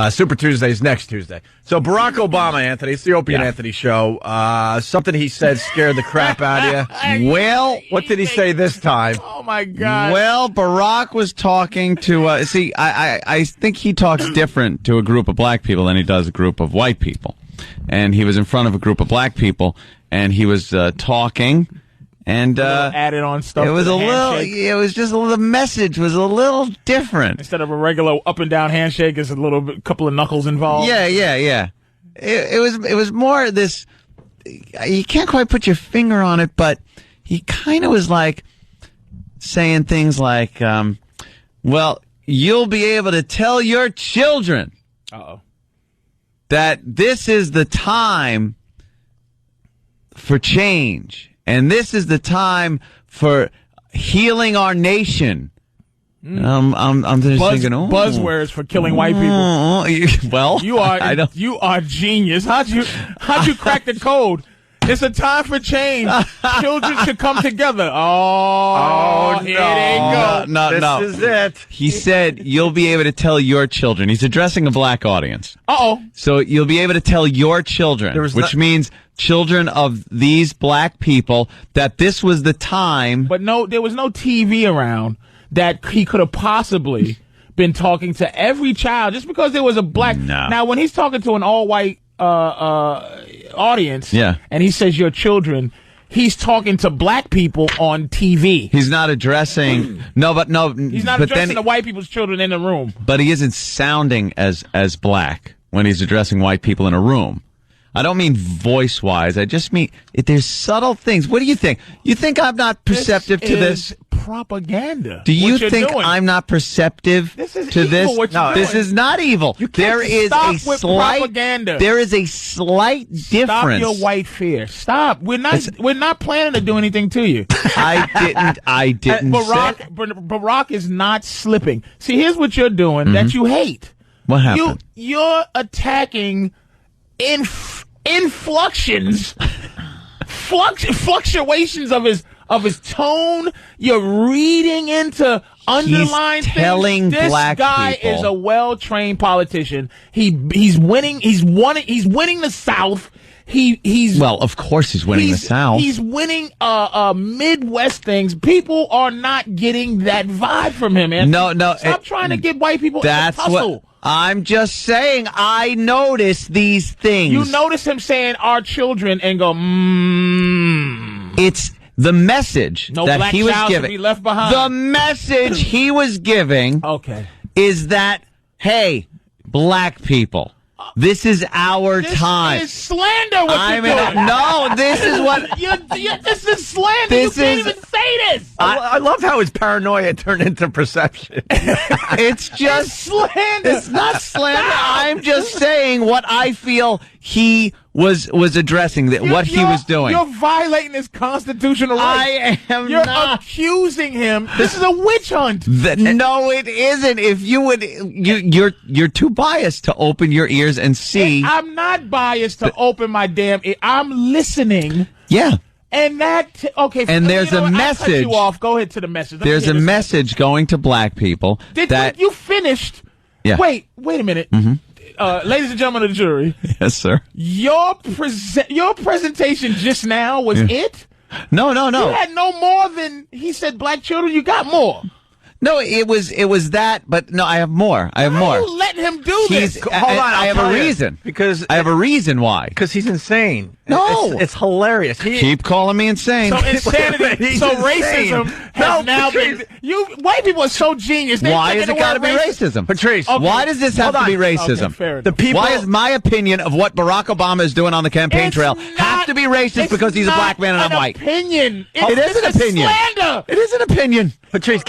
Super Tuesday's next Tuesday. So Barack Obama, Anthony, it's the Opie and Anthony show. Something he said scared the crap out of you. Well, what did he say this time? Oh, my God. Well, Barack was talking to, I think he talks different to a group of black people than he does a group of white people. And he was in front of a group of black people, and he was talking, and added on stuff. It was the message was a little different. Instead of a regular up and down handshake, it's a couple of knuckles involved. Yeah. It was more this. You can't quite put your finger on it, but he kind of was like saying things like, "Well, you'll be able to tell your children that this is the time for change, and this is the time for healing our nation." I'm just thinking, buzzwords for killing white people. Well, you are genius. How'd you crack the code? It's a time for change. Children should come together. Here they go. No. This is it. He said, you'll be able to tell your children. He's addressing a black audience. So you'll be able to tell your children, which means children of these black people, that this was the time. But no, there was no TV around that he could have possibly been talking to every child just because there was a black. No. Now, when he's talking to an all-white audience, and he says your children, he's talking to black people on TV. He's not addressing he's not addressing the white people's children in the room. But he isn't sounding as black when he's addressing white people in a room. I don't mean voice-wise. I just mean there's subtle things. What do you think? You think I'm not perceptive to this? Propaganda. Do you think I'm not perceptive to this? No, this is not evil. There is a slight difference. Stop your white fear. Stop. We're not planning to do anything to you. I didn't. Barack is not slipping. See, here's what you're doing that you hate. What happened? You're attacking fluctuations of his tone. You're reading into underlying things. Telling this black guy people. is a well-trained politician. He's winning the South. Well, of course he's winning the South. He's winning Midwest things. People are not getting that vibe from him, man. No. Stop trying to get white people in the tussle. I'm just saying, I notice these things. You notice him saying our children and go, It's the message that he was giving. Be left behind. The message he was giving is that, hey, black people, this is our time. This is slander you're doing. No, this is what... this is slander. You can't even say this. I love how his paranoia turned into perception. It's just slander. It's not slander. I'm just saying what I feel he was addressing, what he was doing. You're violating his constitutional rights. I am You're not. accusing him. This is a witch hunt. No, it isn't. If you would, you're too biased to open your ears and see. I'm not biased to open my damn ear. I'm listening. Yeah. And and there's a message. I'll cut you off. Go ahead to the message. There's a message going to black people that you finished. Yeah. Wait a minute. Mm-hmm. Ladies and gentlemen of the jury. Yes, sir. Your presentation just now was it? No. You had no more than he said black children. You got more. No, it was that, but no, I have more. How you letting him do this? Hold on, I have a reason. Because I have a reason why. Because he's insane. No. It's hilarious. Keep calling me insane. So insanity, racism has now been... White people are so genius. Why has it got to be racism? Patrice. Okay. Why does this have to be racism? Okay, why is my opinion of what Barack Obama is doing on the campaign trail have to be racist because he's a black man and I'm white? Opinion. It is an opinion. Slander. It is an opinion. Patrice,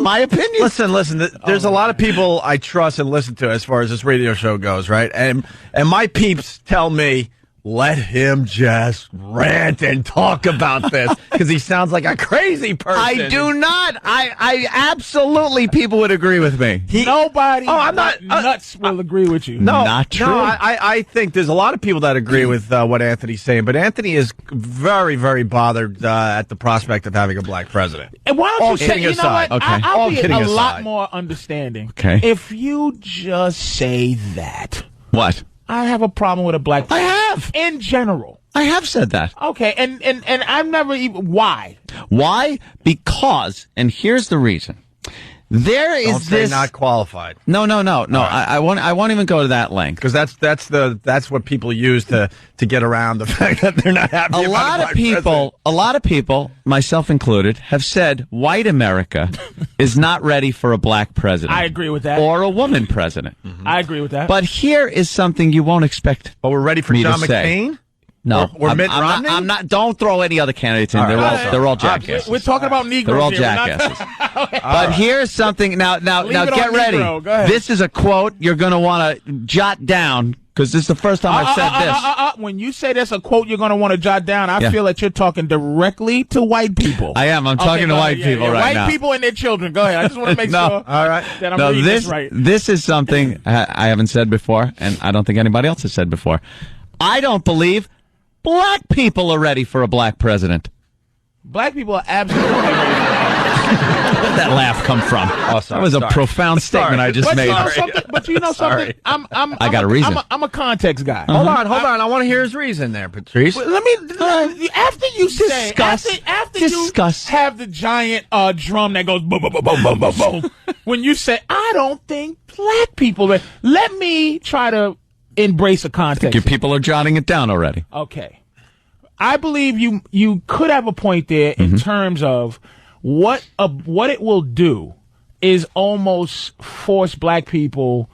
my opinion. Listen. There's a lot of people I trust and listen to as far as this radio show goes, right? And my peeps tell me let him just rant and talk about this because he sounds like a crazy person. I do not. I absolutely, people would agree with me. Nobody. Oh, I'm not. Nuts will agree with you. No, not true. No, I think there's a lot of people that agree with what Anthony's saying, but Anthony is very, very bothered at the prospect of having a black president. And why All don't you say, kidding you know aside. what? Okay. I'll All be kidding a lot aside. more understanding. Okay. If you just say that. What? I have a problem with a black I person. have. In general. I have said that. Okay, and I've never even... Why? Why? Because, and here's the reason. There is Don't say this... not qualified. No. right. I won't even go to that length. Because that's what people use to get around the fact that they're not happy. A lot of people, myself included, have said white America is not ready for a black president. I agree with that. Or a woman president. I agree with that. But here is something you won't expect. But we're ready for me to John say. McCain. No, Or Mitt Romney? I'm not. Don't throw any other candidates in. All right. They're all jackasses. We're talking about Negroes. They're all here. We're not- jackasses. But here's something. Now, Leave it get on ready. Negro. Go ahead. This is a quote you're going to want to jot down because this is the first time I've said this. When you say that's a quote you're going to want to jot down, I Yeah. feel that you're talking directly to white people. I am. I'm talking to go white ahead. people right white now. White people and their children. Go ahead. I just want to make No. sure All right. that I'm No, reading this this right. this is something I haven't said before, and I don't think anybody else has said before. I don't believe black people are ready for a black president. Black people are absolutely ready. Where did that laugh come from? Oh, sorry, that was a sorry. profound statement I just But made. you know something? But you know something? Sorry. I got a reason. I'm a context guy. Hold on. I want to hear his reason there, Patrice. Let me. After you say, Discuss. after Discuss. you have the giant drum that goes boom, boom, boom, boom, boom, boom, boom. When you say, I don't think black people. Let me try to embrace a context. Your people are jotting it down already. Okay. I believe you could have a point there in terms of what it will do is almost force black people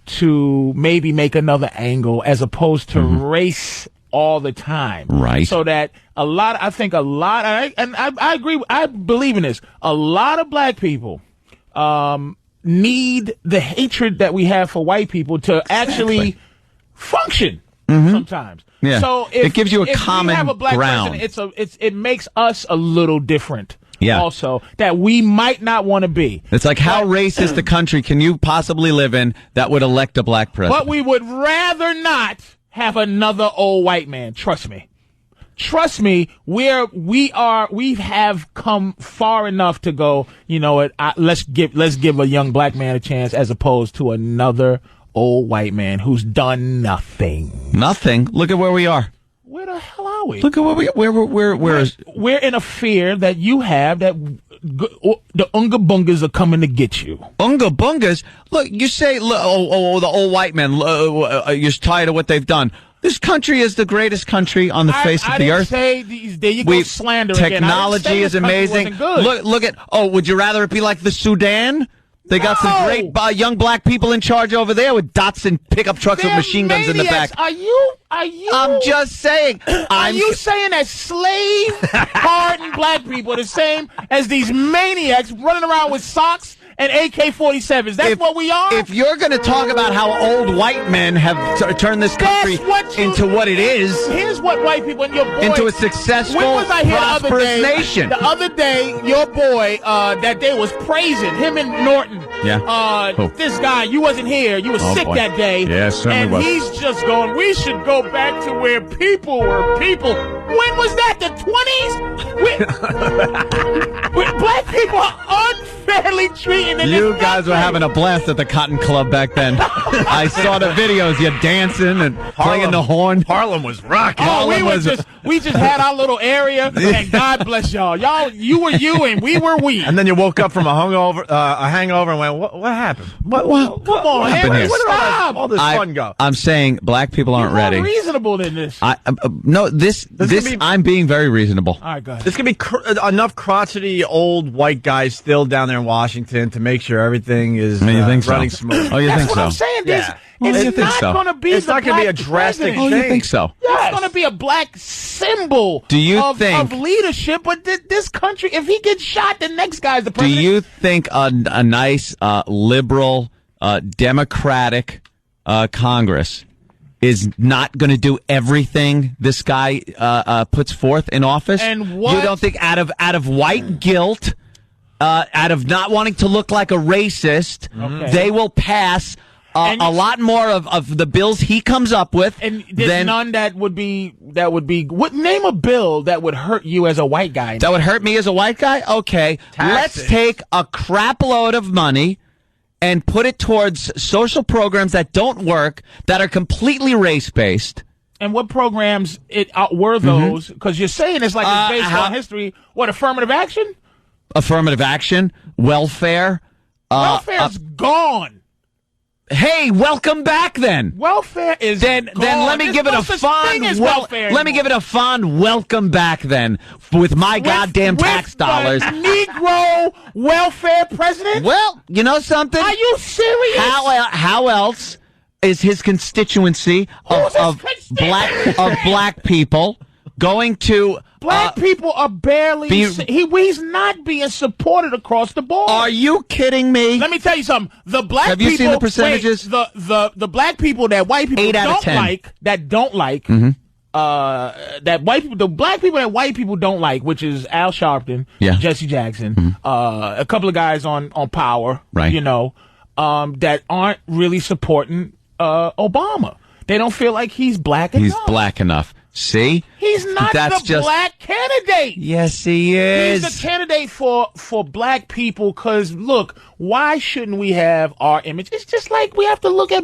to maybe make another angle as opposed to race all the time. Right. So that I agree, I believe in this. A lot of black people need the hatred that we have for white people to actually function sometimes. Yeah. So It gives you a if common we have a black ground. president, it makes us a little different. Yeah. Also, that we might not want to be. It's like, how racist a country can you possibly live in that would elect a black president? But we would rather not have another old white man. Trust me. Trust me, we have come far enough to go, you know what, let's give a young black man a chance as opposed to another old white man who's done nothing. Nothing. Look at where we are. Where the hell are we? Look at where We're in a fear that you have that the Unga Bungas are coming to get you. Unga Bungas. Look, you say, the old white men, you're tired of what they've done. This country is the greatest country on the face of the earth. I didn't say there you go slander again. Technology is amazing. Look at, would you rather it be like the Sudan? They got some great young black people in charge over there with Datsun pickup trucks with machine guns in the back. Are you? I'm just saying. Are you saying that slave hardened black people are the same as these maniacs running around with socks and AK-47s? That's what we are? If you're going to talk about how old white men have turned this country into what it is, here's what white people and your boy into a successful, when was I here prosperous nation. The other day, your boy that day was praising him and Norton. Yeah. This guy, you wasn't here. You were sick that day. Yeah, certainly and was. he's just going, we should go back to where people were people. When was that? The 20s? Black people are unfairly treated in You this guys were country. having a blast at the Cotton Club back then. I saw the videos. You're dancing and playing the horn. Harlem was rocking. Oh, we just had our little area, and God bless y'all. You were you, and we were we. And then you woke up from a hangover, and went, "What happened? Come on, happened man, here? Where did stop. all this fun go?" I'm saying black people aren't You're ready. more reasonable than this. I'm being very reasonable. All right, go ahead. There's gonna be enough crotchety old white guys still down there in Washington to make sure everything is You think so? running smooth. Oh, you That's think what so? I'm saying. Yeah. Well, you It's think not so? going to be. It's not going to be a drastic Oh, you think so? It's going to be a black symbol. Do you of think- leadership? But this country, if he gets shot, the next guy's the Do president. you think a nice liberal, democratic Congress is not going to do everything this guy puts forth in office? And what? You don't think out of white guilt, out of not wanting to look like a racist, they will pass a lot more of the bills he comes up with? And there's none that would be. What name a bill that would hurt you as a white guy? That would hurt me as a white guy? Okay, Taxes. Let's take a crap load of money and put it towards social programs that don't work, that are completely race-based. And what programs were those? Because you're saying it's like it's based on history. What, affirmative action? Affirmative action, welfare. Welfare's gone. Hey, welcome back then. Welfare is then gone. let me There's give it no a such fond thing as let welfare me give it a fond welcome back then with my goddamn tax dollars. Negro welfare president? Well, you know something? Are you serious? How else is his constituency of black people going to Black people are barely. He's not being supported across the board. Are you kidding me? Let me tell you something. The black people. Have you seen the percentages? The black people that white people don't like. Mm-hmm. The black people that white people don't like, which is Al Sharpton, Jesse Jackson, a couple of guys on Power, right? You know, that aren't really supporting Obama. They don't feel like he's black enough. He's black enough. See? He's not black candidate. Yes, he is. He's the candidate for black people because, look, why shouldn't we have our image? It's just like we have to look at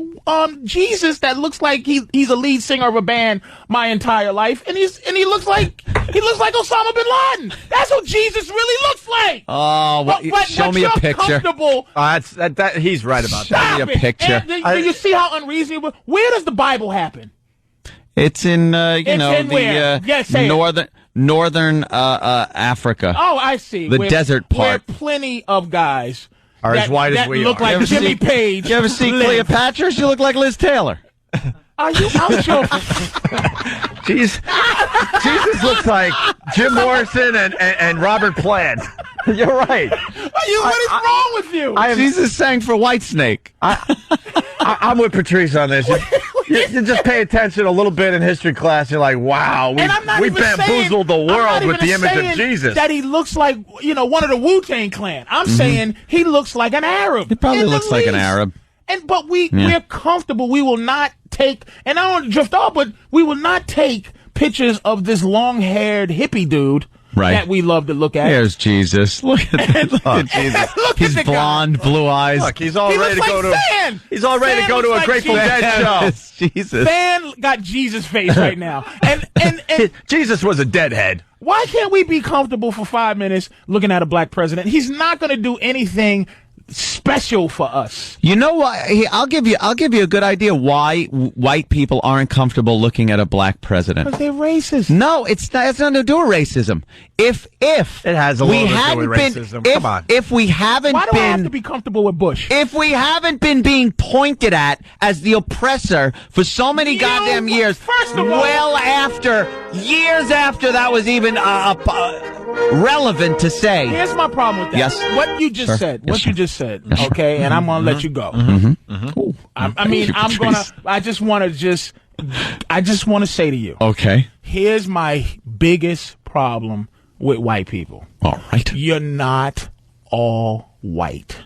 Jesus that looks like he's a lead singer of a band my entire life, and he looks like Osama bin Laden. That's what Jesus really looks like. Oh, show me a picture. He's right about that. Show me a picture. Do you see how unreasonable? Where does the Bible happen? It's in northern Africa. Oh, I see. The desert part. Where plenty of guys are as white as we look like Jimmy Page. You ever see Cleopatra? She look like Liz Taylor. Are you out your... Jesus looks like Jim Morrison and Robert Plant. You're right. What is wrong with you? Jesus sang for Whitesnake. I'm with Patrice on this. You just pay attention a little bit in history class. You're like, wow, we bamboozled the world with the image of Jesus. That he looks like, one of the Wu-Tang Clan. I'm saying he looks like an Arab. He probably looks like an Arab. But we're comfortable. We will not take, and I don't want to drift off, but we will not take pictures of this long-haired hippie dude. Right. That we love to look at. There's Jesus. Look at that. Look at Jesus. He's blonde, blue eyes. Look, he's all ready to go to. Fan. He's all ready to go to a Grateful Dead show. Jesus. Fan got Jesus face right now, and Jesus was a deadhead. Why can't we be comfortable for 5 minutes looking at a black president? He's not going to do anything special for us. You know what? I'll give you a good idea why white people aren't comfortable looking at a black president. Because they're racist. No, it's nothing to do with racism. If it has a little bit to do with racism. Come on. If we haven't Why do I have to be comfortable with Bush? If we haven't been being pointed at as the oppressor for so many goddamn years, first of all, years after that was even relevant to say. Here's my problem with that. Yes. What you just said. Yes, what you just said. Okay, and I'm gonna let you go. I just want to say to you. Okay. Here's my biggest problem with white people. All right. You're not all white.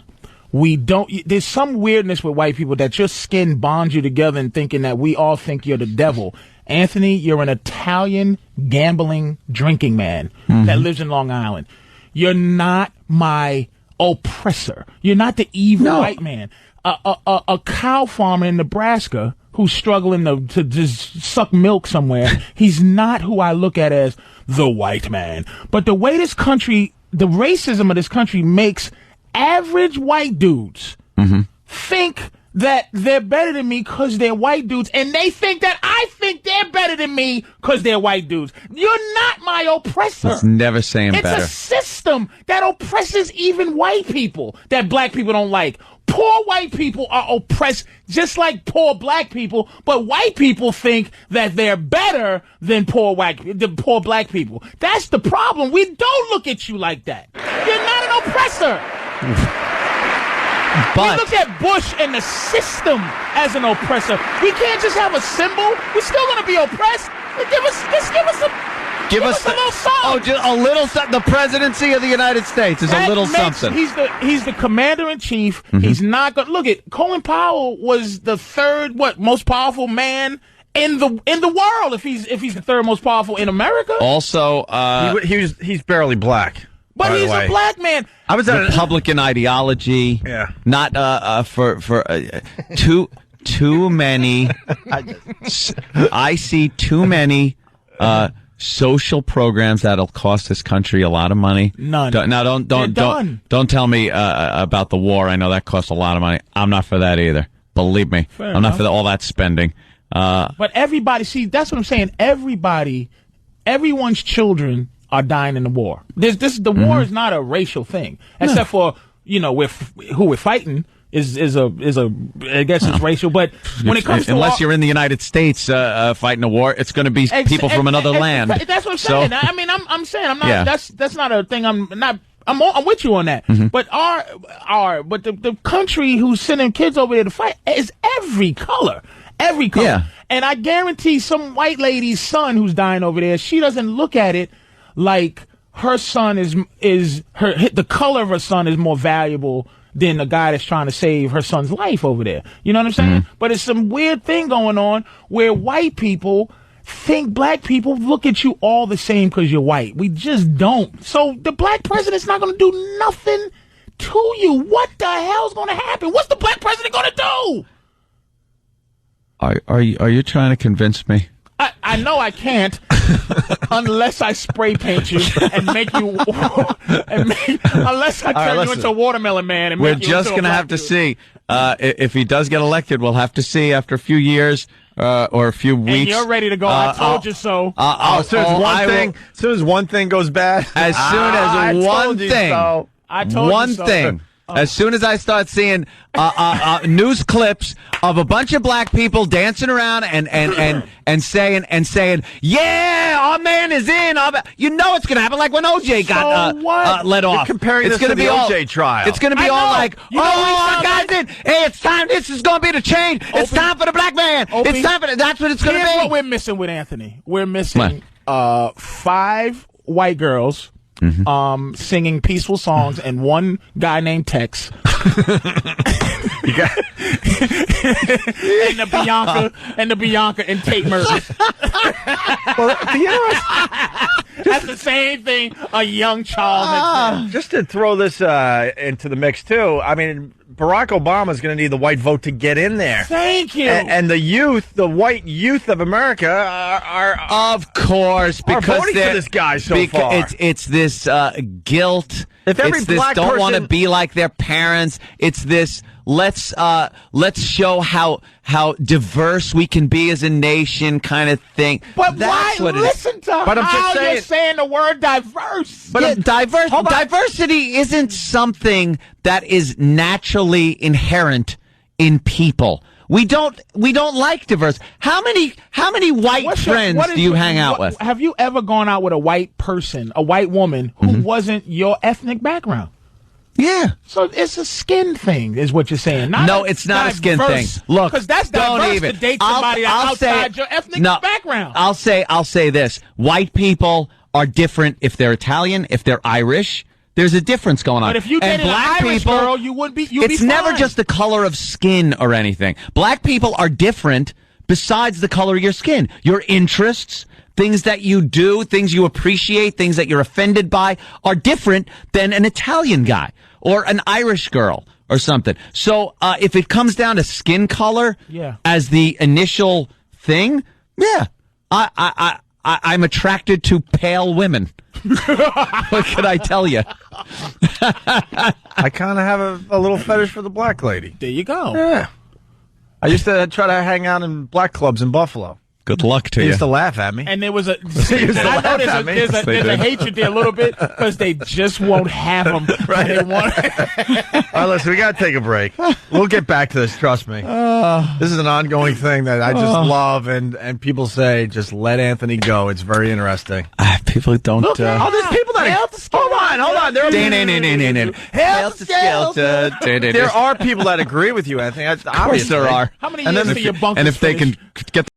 There's some weirdness with white people that your skin bonds you together and thinking that we all think you're the devil. Anthony, you're an Italian gambling drinking man that lives in Long Island. You're not my oppressor. You're not the evil white man. A cow farmer in Nebraska who's struggling to just suck milk somewhere. He's not who I look at as the white man. But the way this country, the racism of this country makes average white dudes think that they're better than me because they're white dudes, and they think that I think they're better than me because they're white dudes. You're not my oppressor. Let's never say him better. It's a system that oppresses even white people that black people don't like. Poor white people are oppressed just like poor black people, but white people think that they're better than poor black people. That's the problem. We don't look at you like that. You're not an oppressor. But we look at Bush and the system as an oppressor. We can't just have a symbol. We're still going to be oppressed. Give us a little something. Oh, just a little something. The presidency of the United States is a little something. He's the commander in chief. Mm-hmm. He's not going. Look at Colin Powell was the third most powerful man in the world. If he's the third most powerful in America. Also, he's barely black. But he's a black man. I was at Republican ideology. Yeah. Not for too many. I see too many social programs that'll cost this country a lot of money. None. Don't tell me about the war. I know that costs a lot of money. I'm not for that either. Believe me, Fair I'm enough. not for all that spending. But everybody, see, that's what I'm saying. Everyone's children are dying in the war. The war is not a racial thing, except for who we're fighting is I guess it's racial. But when it comes to unless you're in the United States fighting a war, it's going to be people from another land. That's what I'm saying. So, I mean, I'm saying I'm not. Yeah. That's not a thing. I'm with you on that. Mm-hmm. But but the country who's sending kids over there to fight is every color. Yeah. And I guarantee some white lady's son who's dying over there, she doesn't look at it like her son the color of her son is more valuable than the guy that's trying to save her son's life over there. You know what I'm saying? Mm-hmm. But it's some weird thing going on where white people think black people look at you all the same because you're white. We just don't. So the black president's not going to do nothing to you. What the hell's going to happen? What's the black president going to do? Are you trying to convince me? I know I can't unless I spray paint you and make you unless I turn you into a watermelon man and we're make you just going to have to see if he does get elected. We'll have to see after a few years or a few weeks. And you're ready to go. I told you so. As soon as one thing goes bad, as soon as one thing, I told you so. As soon as I start seeing news clips of a bunch of black people dancing around and saying, yeah, our man is in. You know it's going to happen, like when OJ got let off. You're comparing it's this to the OJ trial. It's going to be all like, our guy's in. Hey, it's time. This is going to be the change. Opie, it's time for the black man. Opie, it's time for that's what it's going to be. Here's what we're missing with Anthony. We're missing 5 white girls. Mm-hmm. Singing peaceful songs and one guy named Tex. and the Bianca and Tate Murphy. That's the same thing a young child. Just to throw this into the mix too. I mean, Barack Obama is going to need the white vote to get in there. Thank you. And the white youth of America are of course, because are voting for this guy so far. It's this guilt. If every black don't person want to be like their parents. It's this let's show how diverse we can be as a nation kind of thing. But that's why listen to but how you're saying the word diverse? But diversity isn't something that is naturally inherent in people. We don't like diverse. How many white friends do you hang out with? Have you ever gone out with a white person, a white woman who wasn't your ethnic background? Yeah. So it's a skin thing, is what you're saying. No, it's not a skin thing. Look, because that's diverse to date somebody outside your ethnic background. I'll say this: white people are different if they're Italian, if they're Irish. There's a difference going on. But if you dated an Irish girl, you would be. It's never just the color of skin or anything. Black people are different besides the color of your skin. Your interests, things that you do, things you appreciate, things that you're offended by are different than an Italian guy or an Irish girl or something. So if it comes down to skin color as the initial thing, I'm attracted to pale women. What can I tell you? I kind of have a little fetish for the black lady. There you go. Yeah. I used to try to hang out in black clubs in Buffalo. Good luck to They you. used to laugh at me. And there was there's a hatred there a little bit because they just won't have them. Right. All right, listen, we got to take a break. We'll get back to this, trust me. This is an ongoing thing that I just love, and people say, just let Anthony go. It's very interesting. People don't... there's people that... Hold on. on. There are people that agree with you, Anthony. Of course there are. How many years for your bunkers? And if they can get